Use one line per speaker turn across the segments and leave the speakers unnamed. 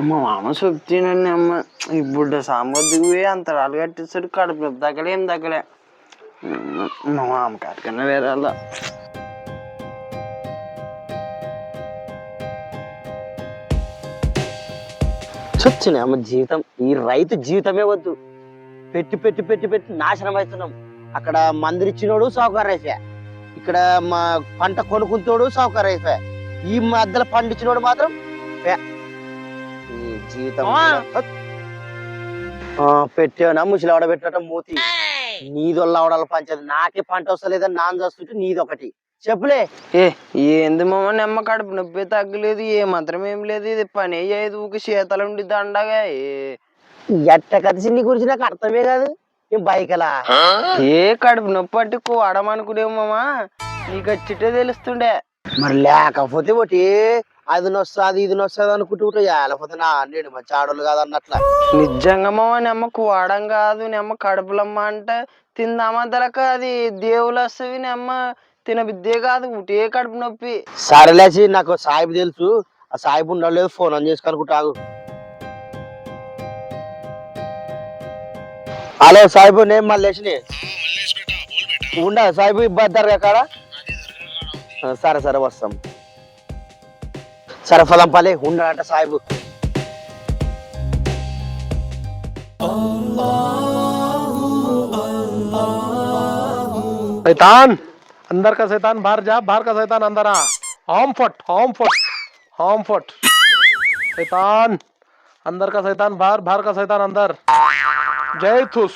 మా మామ చెప్తానండి అమ్మ ఈ బుడ్డ సాంబద్దుకు పోయి అంత రాళ్ళు కట్టిస్తాడు కడుపు దగ్గలే ఏం దగ్గలే మా మామ కాటికన్నా వేరే వాళ్ళ
చచ్చిన అమ్మ జీవితం ఈ రైతు జీవితమే వద్దు పెట్టి పెట్టి పెట్టి పెట్టి నాశనం అవుతున్నాం. అక్కడ మందిరిచ్చినోడు సౌకర్యం అయిపోయా, ఇక్కడ మా పంట కొనుక్కుంటోడు సౌకర్యం అయిపోయా, ఈ మధ్యలో పండించినోడు మాత్రం ఈ జీవితం పెట్టావునా ముసలివాడ పెట్టడం మూతి నీదొల్ల అవడాల పంచది నాకే పంట వస్తలేదని నాన్న చూస్తుంటే నీదొకటి చెప్పులే.
ఏంది మామ నిమ్మ కడుపు నొప్పి తగ్గలేదు ఏ మాత్రం ఏం లేదు ఇది పని అయ్యేది ఊకి శీతలు ఉండి దండగా
ఎట్ట కదిసి నీ గురించి నాకు అర్థమే కాదు. ఏం బైకలా
ఏ కడుపు నొప్పి పట్టి కోడమనుకునేవు మామా నీకు వచ్చిట్టే తెలుస్తుండే.
మరి లేకపోతే ఒకటి అది నొస్తుంది ఇది నొస్తుంది అనుకుంటూ లేకపోతే నా నేను మంచి ఆడోళ్ళు కాదు అన్నట్ల.
నిజంగా మామ నిమ్మ కోవడం కాదు నిమ్మ కడుపులమ్మ అంటే తిందామద్దలక అది దేవులు వస్తుంది నిమ్మ తినబిద్దే కాదు ఉటే కడుపు నొప్పి.
సరేలేసి నాకు సాయిబు తెలుసు, ఆ సాయిబు ఉండలేదు ఫోన్ అని చేసుకనుకుంటాగు. హలో సాయిబు నేను మళ్ళీ ఉండ సాయిబు ఇబ్బంది కాడ. సరే సరే వస్తాం. సరే ఫలం పలే ఉండడంట సాయిబు.
शैतान अंदर का शैतान बाहर जा, बाहर का शैतान अंदर आ. हम फट हम फट हम फट. शैतान अंदर का शैतान बाहर, बाहर का शैतान अंदर. जय थुस.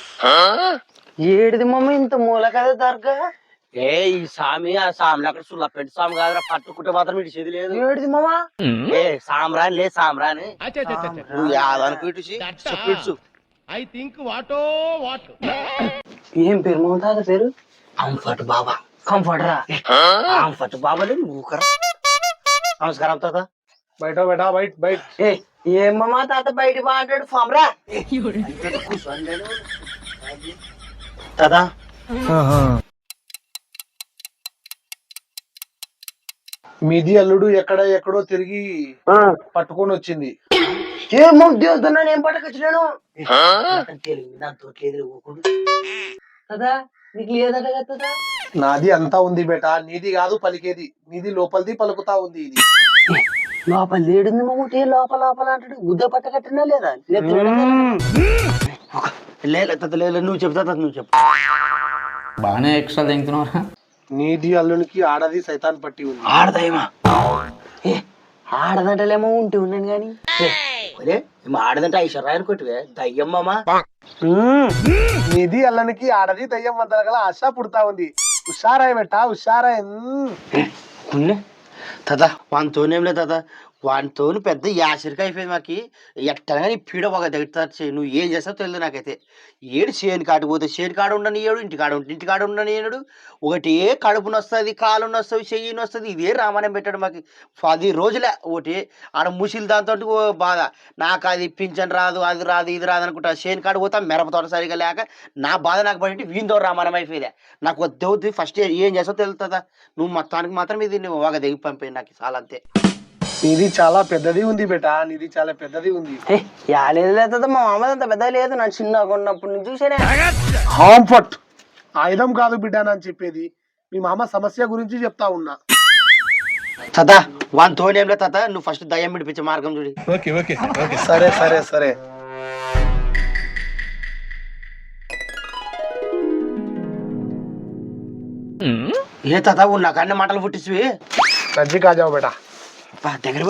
ఏడిది మమ్మ ఇంత మూల కదా దర్గా.
ఏ ఈ సామి ఆ సామి అక్కడ సుల్ల పెట్టి సామి కాదురా, పట్టుకుంటే మాత్రం ఇటు లేదు.
ఏడిది మమ్మ
ఏ సామ్రాని లే సామ్రాని నువ్వు యాదనుకు ఇటు చెప్పు.
I think వాటో వాట్.
ఏం పేరు మమ్మ తాత పేరు?
కంఫర్ట్ బాబా.
కంఫర్ట్ రా
కంఫర్ట్ బాబాలే ఊకరా. నమస్కారం తాత.
बैठो बेटा बैठ बैठ.
ఏమమ్మా తాత బయట మాట్లాడు ఫామ్రా
తాత
మీది అల్లుడు ఎక్కడో తిరిగి పట్టుకొని వచ్చింది.
ఏమో దేవుతున్నా నేను పట్టుకొచ్చినాను
దాంతో
కదా నీకు లేదట కదా.
నాది అంతా ఉంది బేటా, నీది కాదు పలికేది, నీది లోపలిది పలుకుతా ఉంది. ఇది
లోపల లేడుంది మమ్మూటి లోపల లోపల అంటాడు గుద్ద పట్ట కట్టినా లేదా
లేదు నువ్వు చెప్తా నువ్వు చెప్పు.
బాగానే ఎక్స్ట్రా తింటున్నారా?
నీది అల్లునికి ఆడది సైతాన్ పట్టి ఉంది.
ఆడదాయమా
ఆడదంటలేమో ఉంటే ఉన్నాను గాని
ఆడదంటే ఐశ్వర్య అనుకోటివే దయ్యమ్మా.
నీది అల్లనికి ఆడది దయ్యం వద్ద గల ఆశ పుడతా ఉంది. హుషారాయ్ బెట్టా హుషారాయ్.
తాత వానితోనేం లేదు తాత, వానితో పెద్ద యాసరిక అయిపోయింది మాకి. ఎట్టగా నీ పీడ ఒక దగ్గర నువ్వు ఏం చేస్తావు తెలియదు నాకైతే. ఏడు చేను కాటు పోతే చేను కాడ ఉండనియడు, ఇంటికాడ ఉండనియడు. ఒకటి కడుపుని వస్తుంది, కాలు వస్తుంది, చెయ్యిని వస్తుంది. ఇదే రామాయణం పెట్టాడు మాకు 10 రోజులే. ఒకటి ఆడ ముసిలి దాంతో బాధ. నాకు అది పింఛన్ రాదు, అది రాదు, ఇది రాదు అనుకుంటా. చేను కాడు పోతా మిరపతోట సరిగా లేక నా బాధ నాకు పడి వీంతో రామాయణం అయిపోయిందే. నాకు వద్దు ఫస్ట్ ఏం చేస్తావు తెలుస్తుందా. నువ్వు మొత్తానికి మాత్రం ఇది నువ్వు ఒక దిగి పంపేది నాకు చాలా అంతే.
నీది చాలా పెద్దది ఉంది బేటా, నీది చాలా పెద్దది ఉంది.
లేదు మా మామదంత పెద్ద లేదు నా చిన్నగా ఉన్నప్పుడు నుంచి చూసానే.
హాంఫట్ ఆయుధం కాదు బిడ్డ అని చెప్పేది. మీ మామ సమస్య గురించి చెప్తా ఉన్నా.
తాత వానితోనేం లేదు తాత, నువ్వు ఫస్ట్ దయ్యం విడిపించే మార్గం చూడి.
సరే సరే సరే.
ఏ తాత నాకు అన్ని మాటలు పుట్టించివి.
నజ్జి కాజావు బేటా
దగ్గర.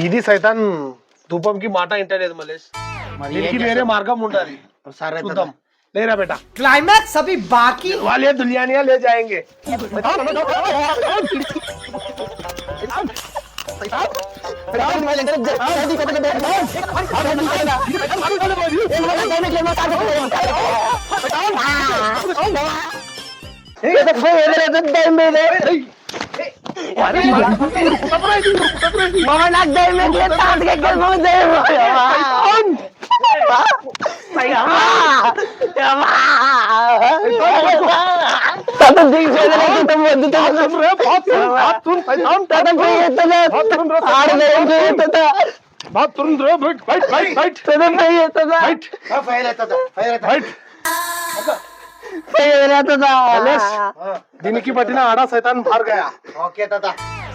ఇది సైతాన్ ధూపంకి మాట ఇంటలేదు మలేష్. దీనికి వేరే మార్గం ఉండాలి.
సరే
చూద్దాం. లేరా బేటా
క్లైమాక్స్ అభి బాకీ
वाले दुल्हनिया ले जाएंगे.
మూతికి చేతులు వద్దు
దీనికి పట్టిన ఆడా సైతాన్ బార్ గయా
ఓకే తాత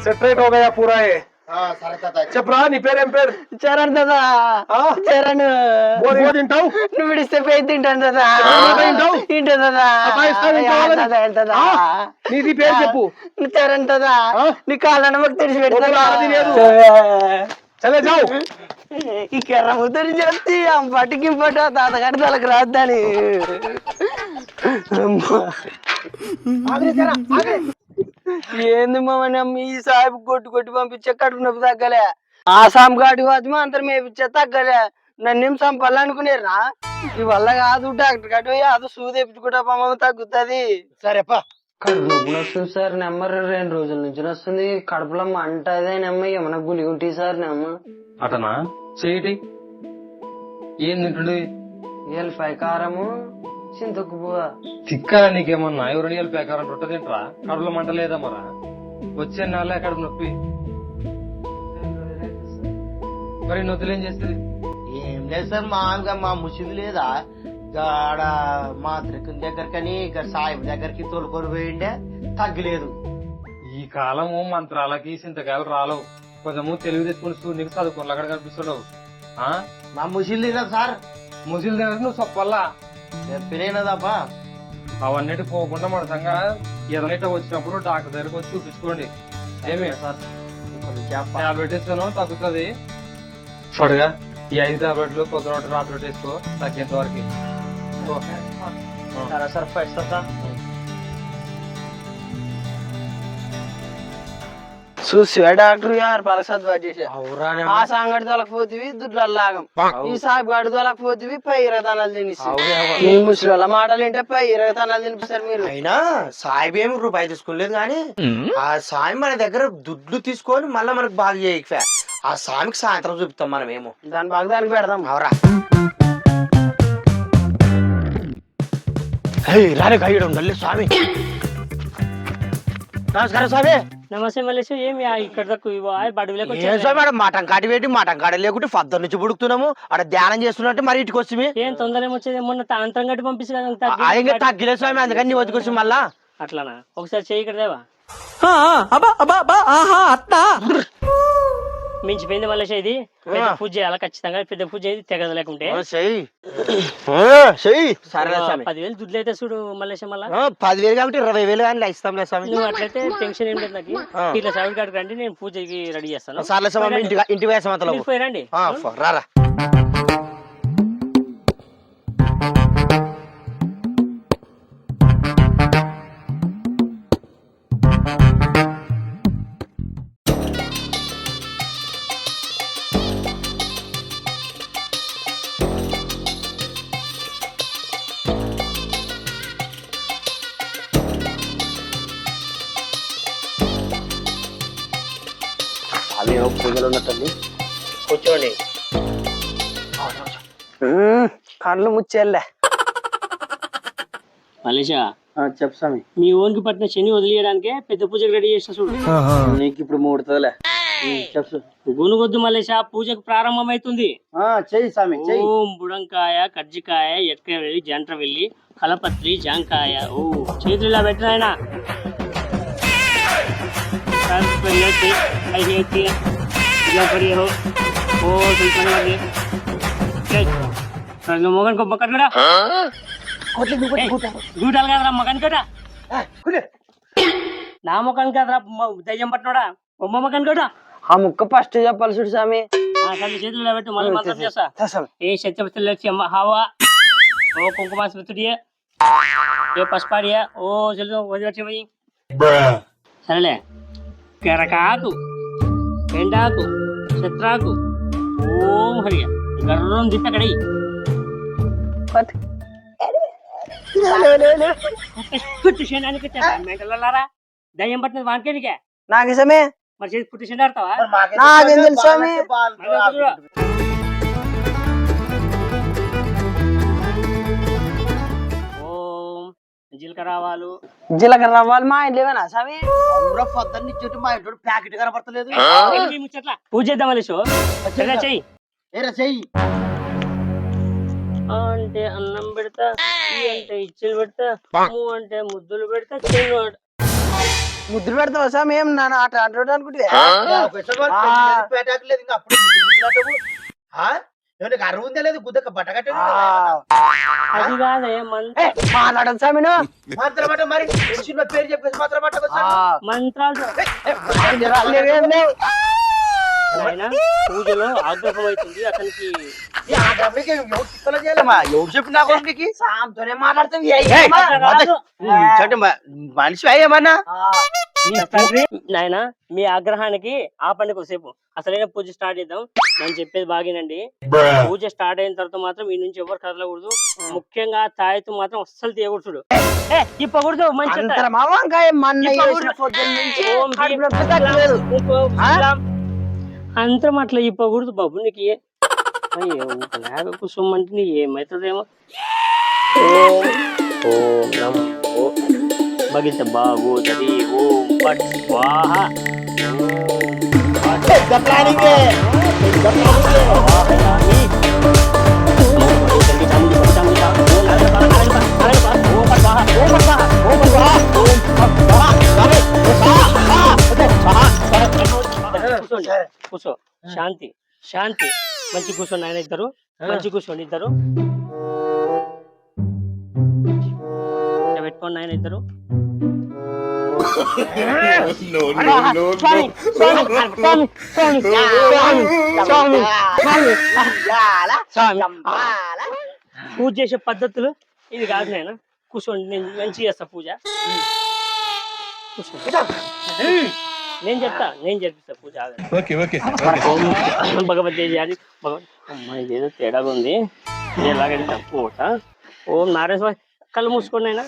సెటరేట్ हो गया पूरा ये
సరే తాత
చెప్పరా నీ పేరేం పేరు
చరణ్ దాదా చరణ్
బోరి తింటావు
నువ్వు విడిస్తే పోయి తింటాను దాదా తింటాను దాదా
నీది పేరు చెప్పు
చరణ్ దాదా నీ కాళ్ళని మాకు తెలిసి పెడతా
చలే జావు
ఈ కెర్ర ముద్దరి చెప్తే పట్టుకి పట్టు తాతగాడి తలకు రాద్దని ఏంది మామని అమ్మ ఈ సాహిబ్ కొట్టు కొట్టి పంపించే కడుపు నొప్పి తగ్గలే ఆసాం గాడి వాద్యమా అంతరం మేపిచ్చే తగ్గలే నన్నేం చంపాలనుకునేరా ఈ వల్ల కాదు డాక్టర్ గట్టి పోయి అది సూది ఎప్పించుకుంటా పామ తగ్గుతుంది
సరేపా
కడుపు నొప్పి వస్తుంది సార్ నెంబర్ 2 రోజుల నుంచి వస్తుంది కడుపులో మంట అదే నెమ్మ ఏమన్నా గులి ఉంటుంది సార్ నెమ్మ
అటనా చేయటి ఏం తింటుండే
ఎల్లిపాయ కారము చింతకు పువ్వ
తిక్కా నీకేమన్నా ఎవరు నీళ్ళు పేకారం రొట్ట తింటరా కడుపులో మంట లేదా మరా వచ్చే నాళ్ళే కడుపు నొప్పి మరి నొత్తులేం చేస్తుంది
ఏం లేదు సార్ మామూలుగా మా ముసిది లేదా గాడ మా త్రికుని దగ్గరకని ఇక సాయిబు దగ్గరికి తోలుకొని పోయిండే తగ్గలేదు
ఈ కాలము మంత్రాలకి సింతకాయలు రాలవు కొంచెము తెలుగు తెచ్చుకుని నీకు చదువుకోవాలి అక్కడ కనిపిస్తున్నావు ఆ
మా ముసిది లేదా సార్
ముసిలు తినదు నువ్వు సొప్పల్లా
చెప్పినేనదాపా
అవన్నిటి పోకుండా మన సంగా ఏదైనా వచ్చినప్పుడు డాక్టర్ దగ్గరకు వచ్చి చూపించుకోండి ఏమి టాబ్లెట్ ఇస్తాను తగ్గుతుంది చూడగా ఈ 5 టాబ్లెట్లు పొద్దున రాత్రి వేసుకో తగ్గేంత వరకు
సరే సార్ పైసా చూసి డాక్టర్ గారు పలసత్ చేసే ఆ సంగటి తొలకపోతివి దుడ్ల లాగం ఈ సాగు గడి తొలకపోతివి పై 20 తనాలు తినేసి ఈ ముసలి మాటలు ఏంటే పై 20 తనాలు తినిపిస్తారు మీరు
అయినా సాయిబు ఏమి రూపాయి తీసుకోలేదు కానీ ఆ సాయి మన దగ్గర దుడ్లు తీసుకొని మళ్ళీ మనకు బాగా చేయక ఆ సామికి సాయంత్రం చూపుతాం మనం ఏమో
దాని బాగా దానికి పెడదాం
అవరా రాలే కయ్యడం నల్లి స్వామి నమస్కారం స్వామి
నమస్తే మల్లేష్ ఏమి ఇక్కడ దాకా బడుగులకు
ఏం స్వామి ఆడ మటం కాటి పెట్టి మటం కాడ లేకుంటే పద్దరు నుంచి పుడుకుతున్నాము ఆడ ధ్యానం చేస్తున్నట్టు మరి ఇటుకు వచ్చి
ఏం తొందర ఏమొచ్చేది మొన్న తాంత్రం గట్టి పంపిస్తే
ఇంకా తగ్గలేదు స్వామి అందుకని నీ వదికొచ్చి మళ్ళా
అట్లానా ఒకసారి చేయి ఇక్కడ దేవా మించిపోయింది మల్లేష్ ఇది పెద్ద పూజ చేయాలి ఖచ్చితంగా పెద్ద పూజ చేసి తెగదు లేకుంటే
సరే స్వామి
10,000 దుడ్లు అయితే చూడు మల్లేష్ మళ్ళా
10,000 కాబట్టి 20,000 కానీ ఇస్తాంలే స్వామి
నువ్వు అట్లయితే టెన్షన్ ఏం లేదు నాకు ఇట్లా సాగు కాడికి రండి నేను పూజకి రెడీ చేస్తాను
సార్లే స్వామి ఇంటికి వేసాం అంతలో
పోయి రండి
రారా పూజలు ఉన్నట్టుంది కూర్చోండి
కళ్ళు ముచ్చేళ్ళే
మల్లేషా
చెప్పు స్వామి
మీ ఓన్కి పట్టిన శని వదిలేయడానికే పెద్ద పూజకి రెడీ చేస్తా చూడు
నీకు ఇప్పుడు మూడుతుందిలే చెప్పు
గునుగొద్దు మల్లేషా పూజకు ప్రారంభమైతుంది
చెయ్యి స్వామి
ఓం బుడంకాయ కజ్జికాయ ఎట్కవెల్లి జంట్రవెల్లి కలపత్రి జాంకాయ ఓ చేతులు ఇలా పెట్టిన ఆయన మొగన్ బొక్కడు కూడా గూటాలు కదరా మగన్ కట నా మొక్కని కదరా దయ్యం పట్టినోడా బొమ్మ మొక్కని కట
ఆ ముక్క ఫస్ట్ చెప్పాలి చూడు స్వామి
చేతులు పెట్టి మళ్ళీ మంత్రం చేస్తా ఏ శక్తి హావా ఓ కుంకుమాసుడియే ఏ పసుపాడియా ఓ చెల్లు వదిలి సరేలే కెరకాకు ఎండాకు శత్రాకు ఓం హరియ గర్రం దిట్టకడై మెంటలరా దయ్యం పట్టినది వానికేనికే
నాకు ఇష్టమే
మరి చేసి పుట్టిషన్ ఆడతావా
నాకేం తెలుసు స్వామి
ఓం జీలకర్ర జీలకర్ర ఆవాలు.
జీలకర్ర రవ్వాలి మా ఇంట్లో ఏమైనా స్వామి
పొద్దున్న ఇచ్చేటి మా ఇంట్లో ప్యాకెట్ కనపడతలేదు.
ఏంటి ముచ్చట్ల? పూజ చేద్దాం మలేషు. చెయ్యి.
ఏరా చెయ్యి.
ఆ అంటే అన్నం పెడతా, ఈ అంటే ఇచ్చెలు పెడతా, ము అంటే ముద్దులు పెడతా, చెల్లు
ముద్దులు పెడతావా స్వామి ఏం నాన్న అటు అంటాడు అనుకుంటే
పేటాకలేదు ఇంకా అప్పుడు అరువు ఉందా లేదు గుద్దక బట్ట కట్టేది
అది కాదే
మాట్లాడదు స్వామి
మాత్రమాట మరి సినిమా పేరు చెప్పేసి మాత్రమాట
మంత్రాలు. నాయన పూజలో ఆగ్రహం అవుతుంది అతనికి.
ఎవరు చెప్పిన
సాంతోనే మాట్లాడతాం
మనిషి అయ్యేమన్నా
తండ్రి నాయన మీ ఆగ్రహానికి ఆపండి కొద్దిసేపు. అసలైన పూజ స్టార్ట్ చేద్దాం. నేను చెప్పేది బాగేనండి. పూజ స్టార్ట్ అయిన తర్వాత మాత్రం ఈ నుంచి ఎవరు కదలకూడదు. ముఖ్యంగా తాయెత్తు మాత్రం అస్సలు తీయకూడదు. ఇప్పకూడదు మంచి అంతరం అట్లా ఇప్పకూడదు బాబు. నీకు కుసుమ అంటే నీ ఏమవుతుందేమో. ఓం నమో భగిత బాగోదరి ఓం పట్ స్వాహ. కూర్చో. శాంతి శాంతి. మంచి కూర్చోండి ఆయన ఇద్దరు. మంచి కూర్చోండి ఇద్దరు. పెట్టుకోండి ఆయన ఇద్దరు. పూజ చేసే పద్ధతులు ఇది కాదు నాయన. కూర్చోండి నేను మంచి చేస్తా పూజ. నేను జరిపిస్తా పూజ. భగవద్గీత చేయాలి. అమ్మాయి ఏదో తేడాగా ఉంది. ఎలాగంటే తక్కువ. ఓం నారాయణ స్వామి. కళ్ళు మూసుకోండి అయినా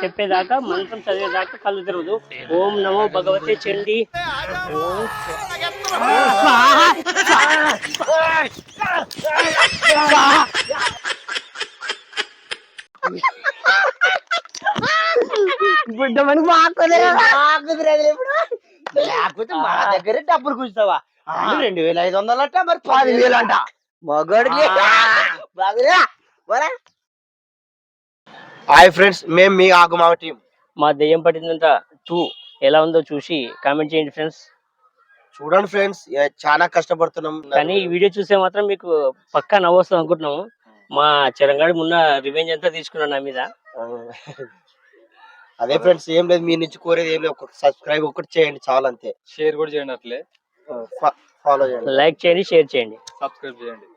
చెప్పేదాకా మంత్రం చదివేదాకా కళ్ళు తెరవదు. ఓం నమో భగవతే చండి.
బిడ్డమని
లేకపోతే మా దగ్గరే డబ్బులు కూర్చుతావా 2500 అంట మరి
10,000 అంట మగడికి.
హాయ్ ఫ్రెండ్స్, మేము మీ ఆగుమావ టీం.
మా దెయ్యం పట్టిందంట 2 ఎలా ఉందో చూసి కామెంట్ చేయండి ఫ్రెండ్స్.
చూడండి ఫ్రెండ్స్, చాలా కష్టపడుతున్నాం
కానీ ఈ వీడియో చూసే మాత్రం మీకు పక్కా నవ్వొస్తుంది అనుకుంటున్నాము. మా చిరంగాడి మొన్న రివెంజ్ అంతా తీసుకున్నాను నా మీద.
అదే ఫ్రెండ్స్, ఏం లేదు మీ నుంచి కోరేది ఏం లేదు. ఒక సబ్స్క్రైబ్ ఒకటి చేయండి చాలు, అంతే.
షేర్ కూడా చేయండి, అట్లే
ఫాలో చేయండి,
లైక్ చేయండి, షేర్ చేయండి,
సబ్స్క్రైబ్ చేయండి.